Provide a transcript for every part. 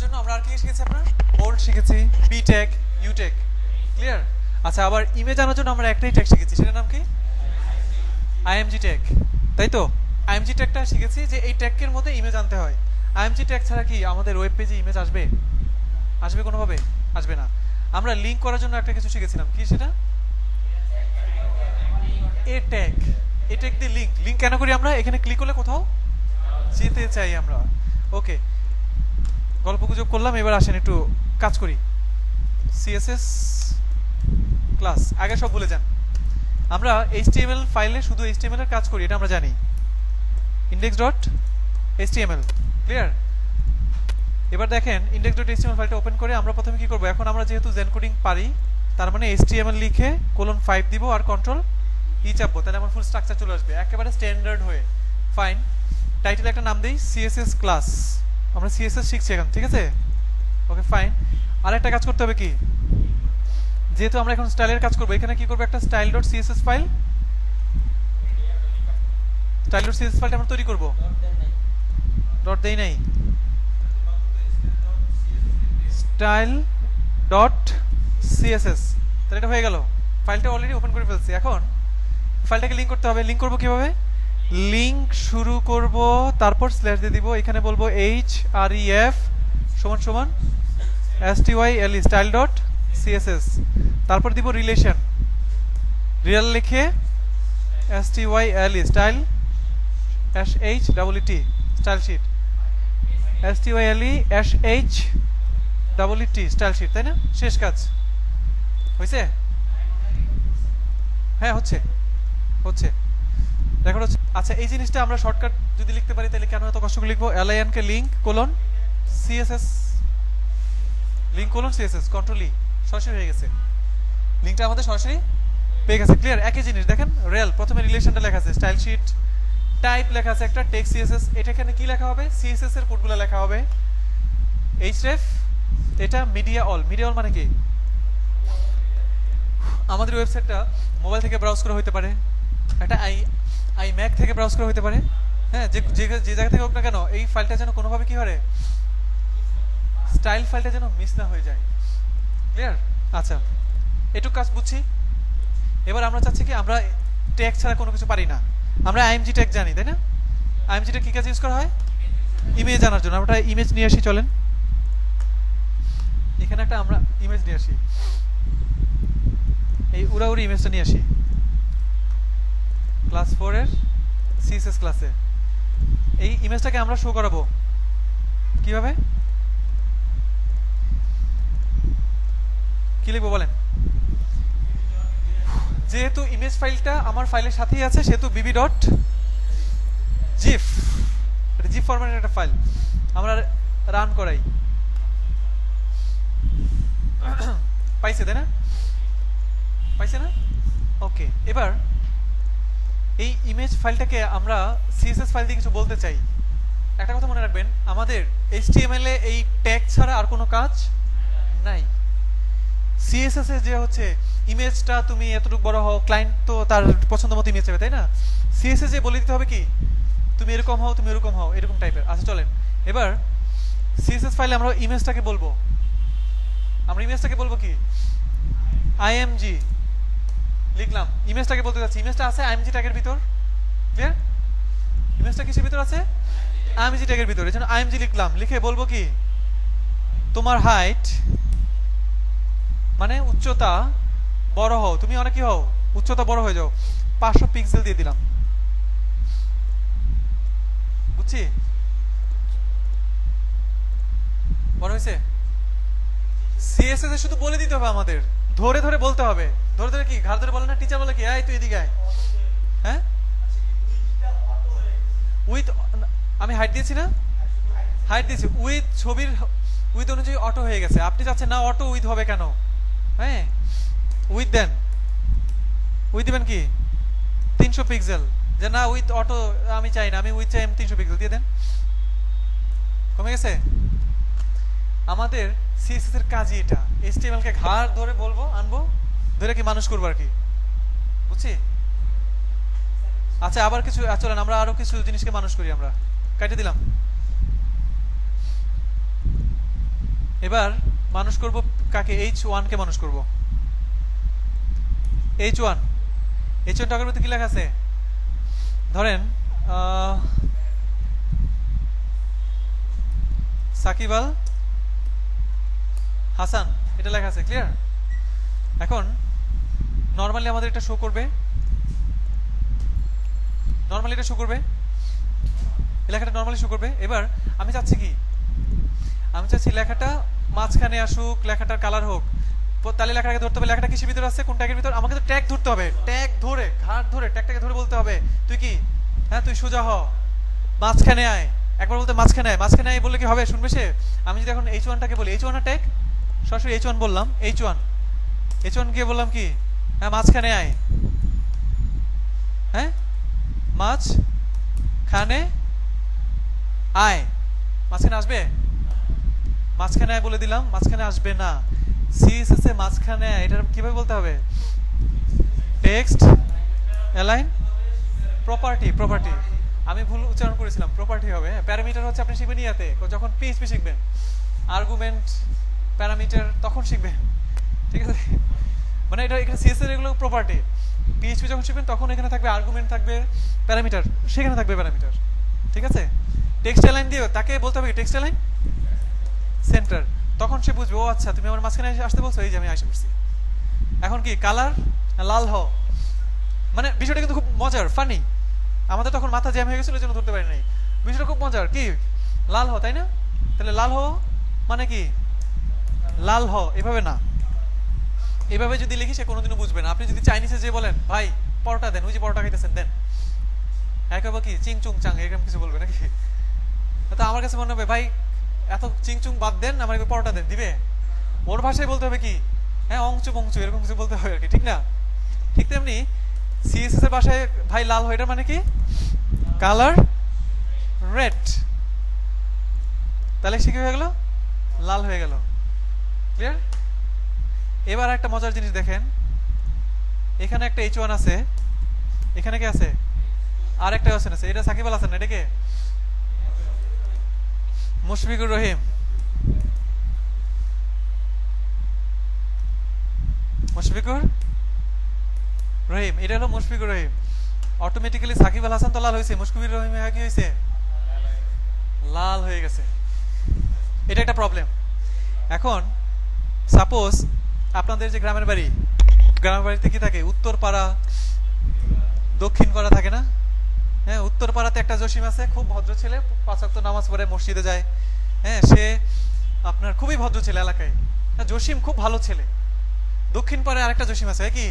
জন্য আমরা আর কি শিখেছি আপনার বোল্ড শিখেছি, P tag, U tag, clear. আচ্ছা, আবার ইমেজ আনার জন্য আমরা একটাই ট্যাগ শিখেছি, সেটার নাম কি? আইএমজি ট্যাগ, তাই তো? আইএমজি ট্যাগটা শিখেছি যে এই ট্যাগের মধ্যে ইমেজ আনতে হয়। আইএমজি ট্যাগ ছাড়া কি আমাদের ওয়েব পেজে ইমেজ আসবে? আসবে কোনোভাবে? আসবে না। আমরা লিংক করার জন্য একটা কিছু শিখেছিলাম, কি সেটা? এ ট্যাগ। এ ট্যাগ দিয়ে লিংক। লিংক কেন করি আমরা? এখানে ক্লিক করলে কোথাও যেতে চাই আমরা। ওকে, গল্প গুজব করলাম, এবার আসেন একটু কাজ করি। সিএসএস ক্লাস আগে সব ভুলে যান। আমরা এইচটিএমএল ফাইলে শুধু এইচটিএমএল এর কাজ করি, এটা আমরা জানি। Index dot HTML, clear. এবার দেখেন ইনডেক্স ডট এইচটিএমএল ফাইলটা ওপেন করে আমরা প্রথমে কি করব? এখন আমরা যেহেতু জেন কোডিং পারি, তার মানে এইচটিএমএল লিখে :5 দিব আর কন্ট্রোল ই চাপবো, তাহলে আমার ফুল স্ট্রাকচার চলে আসবে একেবারে স্ট্যান্ডার্ড হয়ে। ফাইন, টাইটেল একটা নাম দেই সিএসএস ক্লাস। আমরা সিএসএস শিখছি এখন, ঠিক আছে? Okay fine. আরেকটা কাজ করতে হবে কি, যেহেতু আমরা এখন স্টাইলের কাজ করব, এখানে কি করব? একটা style dot CSS file, style dot CSS ফাইলটা আমরা তৈরি করব। ডট দেই নাই, স্টাইল ডট সিএসএস, তাহলে এটা হয়ে গেল। ফাইলটা অলরেডি ওপেন করে ফেলছি। এখন ফাইলটাকে লিংক করতে হবে। লিংক করব কিভাবে? লিংক শুরু করব, তারপর স্ল্যাশ দিয়ে দিব, এখানে বলবো href সমান সমান style স্টাইল ডট সিএসএস, তারপর দিব রিলেশন, রিয়েল লিখে style style shett style sheet, style style sheet, তাই না? শেষ কাজ হয়েছে? হ্যাঁ হচ্ছে, হচ্ছে, রেকর্ড হচ্ছে। আচ্ছা, এই জিনিসটা আমরা শর্টকাট যদি লিখতে পারি তাহলে কেন এত কষ্ট করে লিখবো? লিন কে link colon CSS, link colon CSS, control E, সরাসরি হয়ে গেছে। লিংকটা আমাদের সরাসরি পেয়ে গেছে, ক্লিয়ার। একই জিনিস দেখেন, রেল প্রথমে রিলেশনটা লেখা আছে, স্টাইল শিট, টাইপ লেখা আছে একটা, টেক্সট সিএসএস। এটা এখানে কি লেখা হবে? সিএসএস এর কোডগুলো লেখা হবে। এইচরেফ, এটা মিডিয়া অল। মিডিয়া অল মানে কি? আমাদের ওয়েবসাইটটা মোবাইল থেকে ব্রাউজ করা হতে পারে, একটা ম্যাক থেকে ব্রাউজ করা হতে পারে, হ্যাঁ, যে জায়গা থেকে হোক না কেন, এই ফাইলটা যেন কোনোভাবে কি হয়, স্টাইল ফাইলটা যেন মিস না হয়ে যায়, ক্লিয়ার। আচ্ছা, এটুকু কাজ বুঝছি। এবার আমরা চাচ্ছি কি, আমরা ট্যাগ ছাড়া কোনো কিছু পারি না। আমরা আইএমজি ট্যাগ জানি, তাই না? আইএমজি ট্যাগ কি কাজ ইউজ করা হয়? ইমেজ আনার জন্য। আমরা ইমেজ নিয়ে আসি, চলেন এখানে একটা আমরা ইমেজ নিয়ে আসি, এই উড়াউড়ি ইমেজটা নিয়ে আসি ক্লাস 4 এর সিএসএস ক্লাসে। এই ইমেজটাকে আমরা শো করাবো কিভাবে? কি লিখবো বলেন? যেহেতু ইমেজ ফাইলটা আমার ফাইলের সাথেই আছে, সেহেতু bb ডট জিফ, এটা জিফ ফরম্যাটের একটা ফাইল। আমরা রান করাই, পাইছে তাই না? পাইছে না? ওকে, এবার এই ইমেজ ফাইলটাকে আমরা সিএসএস ফাইল দিয়ে কিছু বলতে চাই। একটা কথা মনে রাখবেন, আমাদের এইচটিএমএল এ এই ট্যাগ ছাড়া আর কোনো কাজ নাই। সিএসএস এ যে হচ্ছে ইমেজটা তুমি এতটুকু বড় হও, ক্লায়েন্ট তো তার পছন্দ মতো ইমেজ চাইবে, তাই না? সিএসএস এ বলে দিতে হবে কি, তুমি এরকম হও, তুমি এরকম হও, এরকম টাইপের। আচ্ছা চলেন, এবার সিএসএস ফাইলে আমরা ইমেজটাকে বলবো, আমরা ইমেজটাকে বলবো কি, আইএমজি লিখলাম। ইমেজটাকে বলতে যাচ্ছি, ইমেজটা আছে আইএমজি ট্যাগের ভিতর, ক্লিয়ার? ইমেজটা কিসের ভিতর আছে? আইএমজি ট্যাগের ভিতর। এজন্য আইএমজি লিখলাম, লিখে বলবো কি, তোমার হাইট মানে উচ্চতা বড় হও, তুমি অনেক কি হও, উচ্চতা বড় হয়ে যাও, 500 পিক্সেল দিয়ে দিলাম। বুঝছি? বড় হয়েছে? সিএসএস এ শুধু বলে দিতে হবে, আমাদের ধরে ধরে বলতে হবে। ধরে ধরে কি, ঘাড় ধরে বলে না, টিচার বলে কি, এই তুই এদিকে আয়, হ্যাঁ, উইথ, আমি হাইট দিয়েছি না, হাইট দিয়েছি, উইথ ছবির উইথ অনুযায়ী অটো হয়ে গেছে। আপনি চাচ্ছেন না অটো উইথ হবে কেন? হ্যাঁ, উইথ দেন, উইথ দিবেন কি 300 পিক্সেল, যে না উইথ অটো আমি চাই না, আমি উইথ চাই, 300 পিক্সেল দিয়ে দেন। কমে গেছে? আমাদের সিএসএস এর কাজই এটা। এইচটিএমএল কে ঘাড় ধরে বলবো, আনবো, ধরে কি মানুষ করবো আর কি, বুঝছি? আচ্ছা, আবার কিছু চলেন আমরা আরো কিছু জিনিসকে মানুষ করি। আমরা কেটে দিলাম, এবার মানুষ করব কাকে? H1 কে মানুষ করব। H1 টাকার মধ্যে কি লেখা আছে? ধরেন সাকিব আল হাসান, এটা লেখা আছে, ক্লিয়ার? এখন নরমালি আমাদের এটা শো করবে, নরমালি এটা শো করবে, এই লেখাটা নরমালি শো করবে। এবার আমি চাচ্ছি কি, আমি চাচ্ছি লেখাটা মাঝখানে আসুক, লেখাটার কালার হোক। তাহলে লেখাটাকে ধরতে হবে, লেখাটা কিসের ভিতর আছে, কোন ট্যাগের ভিতর? আমাকে তো ট্যাগ ধরতে হবে, ট্যাগ ধরে ঘাট ধরে ট্যাগটাকে ধরে বলতে হবে তুই কি, হ্যাঁ তুই সোজা হ, মাঝখানে আয়। একবার বলতে মাঝখানে আয়, মাঝখানে আয় বললে কি হবে শুনবে সে? আমি যদি এখন H1 টাকে বলি, H1 এর ট্যাগ সরাসরি H1 বললাম, H1 গিয়ে বললাম কি, হ্যাঁ মাঝখানে আয়, হ্যাঁ মাঝখানে আয়, মাঝখানে আসবে, মাঝখানে আয় বলে দিলাম, মাঝখানে আসবে না। CSS এ মাঝখানে আয়, এটা কিভাবে বলতে হবে? টেক্সট অ্যালাইন প্রপার্টি, আমি ভুল উচ্চারণ করেছিলাম, প্রপার্টি হবে। প্যারামিটার হচ্ছে আপনি শিখবেন ইয়াতে, যখন PHP শিখবেন, আর্গুমেন্ট প্যারামিটার তখন শিখবেন, ঠিক আছে? মানে এটা এখানে CSS এর এগুলো প্রপার্টি। PHP যখন শিখবেন তখন এখানে থাকবে আর্গুমেন্ট, থাকবে প্যারামিটার, সেখানে থাকবে প্যারামিটার, ঠিক আছে? টেক্সট অ্যালাইন দিয়ে তাকে বলতে হবে টেক্সট অ্যালাইন সেন্টার, তখন সে বুঝবে ও আচ্ছা তুমি আমার মাঝখানে আসতে বলছো, এই যে আমি আসে পড়ছি। এখন কি কালার লাল হ, মানে বিষয়টা কিন্তু খুব মজার, ফানি। আমাদের তখন মাথা জ্যাম হয়ে গেছিল, এই জন্য ধরতে পারি নাই। বিষয়টা খুব মজার, কি লাল হ, তাই না? তাহলে লাল হ মানে কি, লাল হ এভাবে না, এভাবে যদি লিখি সে কোনোদিনও বুঝবে না। আপনি যদি চাইনিজে যে বলেন ভাই পরোটা দেন, ওই যে পরোটা খাইতেছেন দেন, একবার কি চিং চুং চাং এরকম কিছু বলবে নাকি? তো আমার কাছে মনে হবে ভাই এত চিং চুং বাদ দেন, আমার পরোটা দেন, দিবে? ওর ভাষায় বলতে হবে কি, হ্যাঁ অংচু বংচু এরকম কিছু বলতে হবে আর কি, ঠিক না? ঠিক তেমনি CSS এর ভাষায় ভাই লাল হয়, এটা মানে কি কালার রেড, তাহলে সে কি হয়ে গেল, লাল হয়ে গেল, ক্লিয়ার? এবার একটা মজার জিনিস দেখেন, এখানে একটা H1 আছে, এখানে কি আছে, আর একটা H1 আছে, এটা সাকিব আল হাসান, এটা কে? মুশফিকুর রহিম, এটা হলো মুশফিকুর রহিম। অটোমেটিক্যালি সাকিব আল হাসান তো লাল হয়েছে, মুশফিকুর রহিম কি হয়েছে, লাল হয়ে গেছে। এটা একটা প্রবলেম। এখন সাপোজ আপনাদের যে গ্রামের বাড়িতে কি থাকে, উত্তর পাড়া দক্ষিণ পাড়া থাকে না? হ্যাঁ, উত্তর পাড়াতে একটা জসিম আছে, খুব ভদ্র ছেলে, 5 ওয়াক্ত নামাজ পড়ে মসজিদে যায়, হ্যাঁ সে আপনার খুবই ভদ্র ছেলে এলাকায়, জসিম খুব ভালো ছেলে। দক্ষিণ পাড়ায় আরেকটা জসিম আছে, কি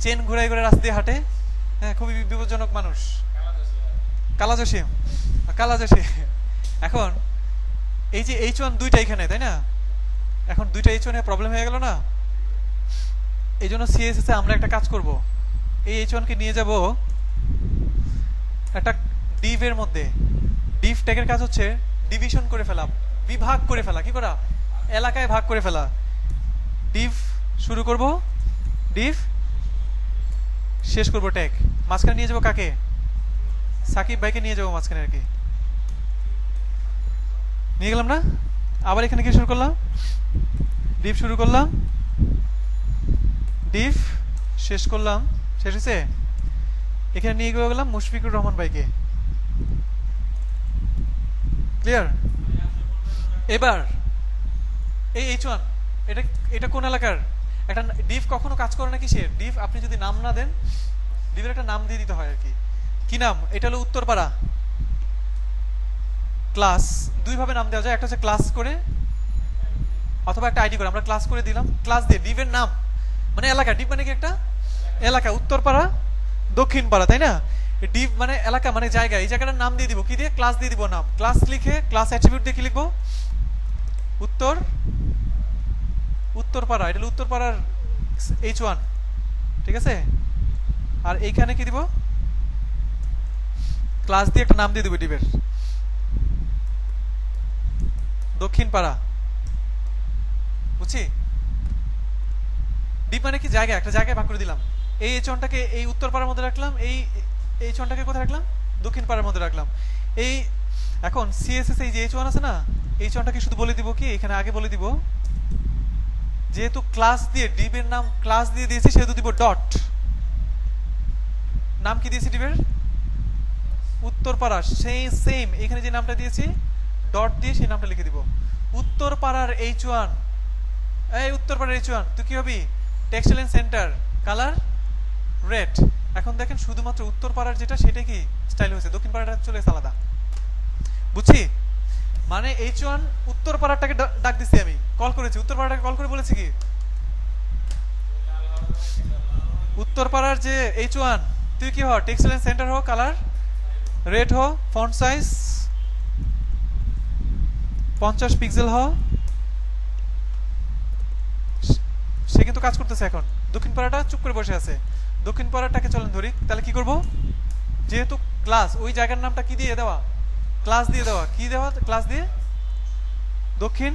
চেন ঘুরাই ঘুরে রাস্তা দিয়ে হাঁটে, হ্যাঁ খুবই বিপজ্জনক মানুষ, কালা জসিম। এখন এই যে H1 দুইটা এখানে, তাই না? এখন দুইটা H1 এর প্রবলেম হয়ে গেল না? এই জন্য CSS এ আমরা একটা কাজ করব, এই H1 কে নিয়ে যাব একটা div এর মধ্যে। div ট্যাগের কাজ হচ্ছে ডিভিশন করে ফেলা, বিভাগ করে ফেলা, কি করা, এলাকায় ভাগ করে ফেলা। div শুরু করব, div শেষ করব ট্যাগ, মাঝখানে নিয়ে যাব কাকে, সাকিব ভাইকে নিয়ে যাব মাঝখানে আর কি, নিয়ে গেলাম না? আবার এখানে কি শুরু করলাম, div শুরু করলাম, div শেষ করলাম, শেষ হয়েছে। এখানে নিয়ে গেলাম মুশফিকুর রহমান ভাইকে, ক্লিয়ার? এবার এই H1 এটা কোন এলাকার? একটা div কখনো কাজ করে না কিসের, div আপনি যদি নাম না দেন, div এর একটা নাম দিয়ে দিতে হয় আর কি। কি নাম? এটা হলো উত্তরপাড়া ক্লাস। দুই ভাবে নাম দেওয়া যায়, একটা হচ্ছে ক্লাস করে অথবা একটা আইডি করে। আমরা ক্লাস করে দিলাম, ক্লাস দিয়ে div এর নাম মানে এলাকা, div মানে কি একটা এলাকা, উত্তরপাড়া দক্ষিণপাড়া, তাই না? div মানে এলাকা মানে জায়গা, এই জায়গাটার নাম দিয়ে দিব, কি দিয়ে, ক্লাস দিয়ে দিব নাম। ক্লাস লিখে ক্লাস অ্যাট্রিবিউট দিয়ে কি লিখবো, উত্তরপাড়া, এটা হলো উত্তরপাড়ার H1, ঠিক আছে? আর এইখানে কি দিব, ক্লাস দিয়ে একটা নাম দিয়ে দিব div এর, দক্ষিণপাড়া, বুঝছি? div মানে কি জায়গা, একটা জায়গায় ভাগ করে দিলাম। এই H1টাকে এই উত্তরপাড়ার মধ্যে রাখলাম, এই H1টাকে কোথায় রাখলাম, দক্ষিণপাড়ার মধ্যে রাখলাম। এই এখন সিএসএস এই যে H1 আছে না, H1টাকে শুধু বলে দিব কি, এখানে আগে বলে দিব যেহেতু ক্লাস দিয়ে ডিবের নাম ক্লাস দিয়ে দিয়েছি সেহেতু দিব ডট। নাম কি দিয়েছি ডিবের? উত্তরপাড়া। সেই সেম এখানে যে নামটা দিয়েছি ডট দিয়ে সেই নামটা লিখে দিব। উত্তরপাড়ার H1, এই উত্তরপাড়ার H1 তুই কি হবি? Textile and centre, colour red. এখন দেখেন শুধুমাত্র উত্তরপাড়ার যেটা সেটা কি স্টাইল হয়েছে, দক্ষিণ পাড়াটা চলে গেছে আলাদা। বুঝছি? মানে H1 উত্তরপাড়াটাকে ডাক দিছি, আমি কল করেছি উত্তরপাড়াটাকে, কল করে বলেছি কি উত্তরপাড়ার যে H1 তুই কি হ, টেক্সটাইল এন্ড সেন্টার হ, কালার রেড হ, ফন্ট সাইজ 50 পিক্সেল হ। সে কিন্তু কাজ করতেছে। এখন দক্ষিণ পাড়াটা চুপ করে বসে আছে। দক্ষিণ পাড়াটাকে চলেন ধরি, তাহলে কি করব? যেহেতু ক্লাস ওই জায়গার নামটা কি দিয়ে দেওয়া, ক্লাস দিয়ে দেওয়া, কি দেওয়া ক্লাস দিয়ে, দক্ষিণ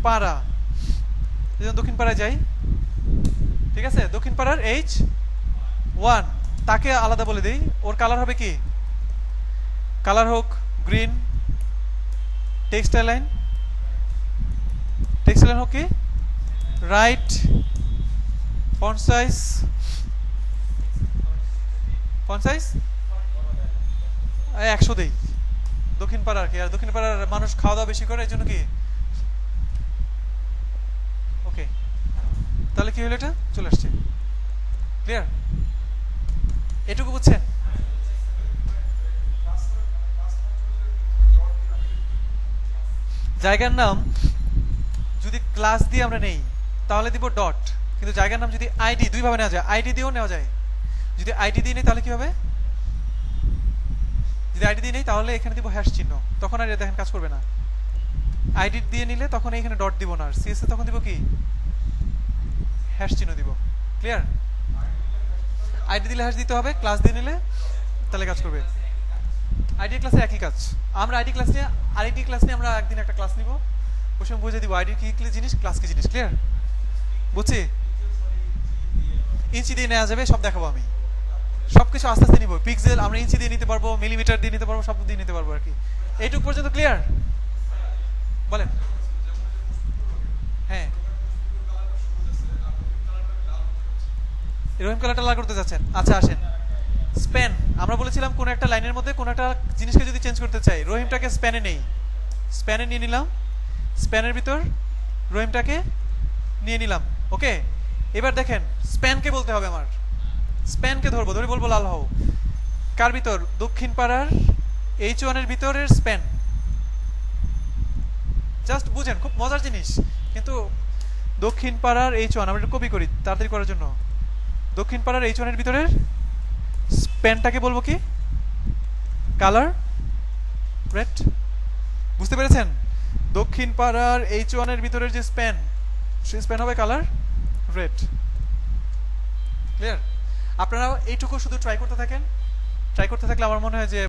পাড়া। দক্ষিণ পাড়ায় যাই, ঠিক আছে? দক্ষিণ পাড়ার H1 তাকে আলাদা বলে দেই, ওর কালার হবে কি, কালার হোক green, textile line, textile line হোক কি রাইট, ফন্ট সাইজ 100 দেই। দক্ষিণ পাড়ার কি, আর দক্ষিণ পাড়ার মানুষ খাওয়া দাওয়া বেশি করে, এই জন্য কি ওকে। তাহলে কি হলো, এটা চলে আসছে। ক্লিয়ার? এটুকু বুঝছেন? জায়গার নাম যদি ক্লাস দিয়ে আমরা নেই তাহলে দিব ডট, কিন্তু জায়গার নাম যদি আইডি, দুই ভাবে নেওয়া যায়, আইডি দিয়েও নেওয়া যায়। যদি আইডি দিয়ে নেই তাহলে কি হবে, যদি আইডি দিয়ে নেই তাহলে এখানে দিব হ্যাশ চিহ্ন, তখন আর দেখেন কাজ করবে না। আইডি দিয়ে নিলে তখন এখানে ডট দিব না, আর সিএসএ তখন দিব কি হ্যাশ চিহ্ন দিব। ক্লিয়ার? আইডি দিলে হ্যাশ দিতে হবে, ক্লাস দিয়ে নিলে তাহলে কাজ করবে। আইডি ক্লাসে একই কাজ। আমরা আইডি ক্লাস নিয়ে আইডি ক্লাস নিয়ে আমরা একদিন একটা ক্লাস নিব, ওই সময় বুঝে দিব আইডি কি জিনিস, ক্লাস কি জিনিস। ক্লিয়ার? বুঝছি? ইঞ্চি দিয়ে নেওয়া যাবে, সব দেখাবো আমি, সবকিছু আস্তে আস্তে নিব। পিক্সেল আমরা ইঞ্চি দিয়ে নিতে পারবো, মিলিমিটার দিয়ে নিতে পারবো, সব দিয়ে নিতে পারবো আর কি। এইটুকু পর্যন্ত ক্লিয়ার? বলেন। হ্যাঁ, রহিম কালারটা লাল করতে যাচ্ছেন, আচ্ছা আসেন। স্প্যান আমরা বলেছিলাম কোন একটা লাইনের মধ্যে কোন একটা জিনিসকে যদি চেঞ্জ করতে চাই, রহিমটাকে স্প্যানে নেই, স্প্যানে নিয়ে নিলাম, স্প্যানের ভিতর রহিমটাকে নিয়ে নিলাম। ওকে, এবার দেখেন স্প্যানকে বলতে হবে আমার, স্প্যানকে ধরবো, ধরে বলবো লাল হও। কার ভিতর? দক্ষিণ পাড়ার H1 এর ভিতরের স্প্যান। জাস্ট বুঝেন, খুব মজার জিনিস কিন্তু। দক্ষিণ পাড়ার H1 আমরা একটু কপি করি তাড়াতাড়ি করার জন্য। দক্ষিণ পাড়ার H1 এর ভিতরের স্প্যানটাকে বলবো কি, কালার রেড। বুঝতে পেরেছেন? দক্ষিণ পাড়ার H1 এর ভিতরের যে স্প্যান, সেই স্প্যান হবে কালার রেড। ক্লিয়ার? আপনারা এইটুকু শুধু ট্রাই করতে থাকেন, ট্রাই করতে থাকলে আমার মনে হয় যে